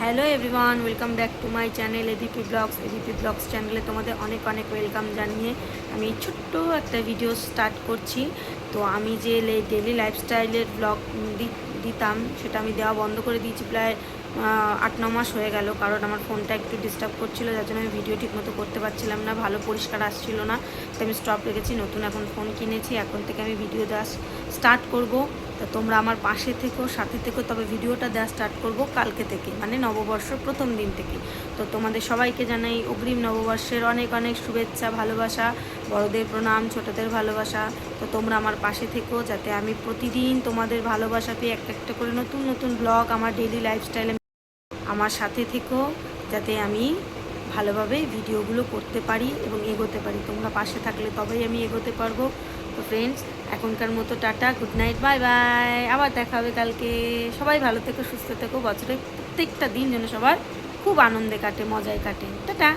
Hello everyone, welcome back to my channel ABP blogs চ্যানেলে তোমাদের অনেক অনেক ওয়েলকাম জানিয়ে আমি ছোট্ট একটা ভিডিও স্টার্ট করছি। তো আমি যে ডেলি লাইফস্টাইলের ব্লগ দিতাম সেটা আমি দেওয়া বন্ধ করে দিয়েছি প্রায় 8-9 মাস হয়ে গেল, কারণ আমার ফোনটা একটু ডিস্টার্ব করছিলো, যার জন্য আমি ভিডিও ঠিকমতো করতে পারছিলাম না, ভালো পরিষ্কার আসছিল না। তো আমি স্টপ রেখেছি, নতুন এখন ফোন কিনেছি, এখন থেকে আমি ভিডিও দেওয়া স্টার্ট করব। তা তোমরা আমার পাশে থেকো, সাথে থেকো, তবে ভিডিওটা দেওয়া স্টার্ট করব কালকে থেকে, মানে নববর্ষর প্রথম দিন থেকে। তো তোমাদের সবাইকে জানাই অগ্রিম নববর্ষের অনেক অনেক শুভেচ্ছা, ভালোবাসা, বড়দের প্রণাম, ছোটদের ভালোবাসা। তো তোমরা আমার পাশে থেকো, যাতে আমি প্রতিদিন তোমাদের ভালোবাসা পেয়ে একটা একটা করে নতুন নতুন ব্লগ আমার ডেইলি লাইফস্টাইলে আমার সাথে থেকো, যাতে আমি ভালোভাবে ভিডিওগুলো করতে পারি এবং এগোতে পারি। তোমরা পাশে থাকলে তবেই আমি এগোতে পারবো। তো ফ্রেন্ডস, এখনকার মতো tata, good night, bye bye, আবার দেখা হবে কালকে। সবাই ভালো থেকো, সুস্থ থেকো, বছরের প্রত্যেকটা দিন যেন সবার খুব আনন্দে কাটে, মজায় কাটে। টাটা।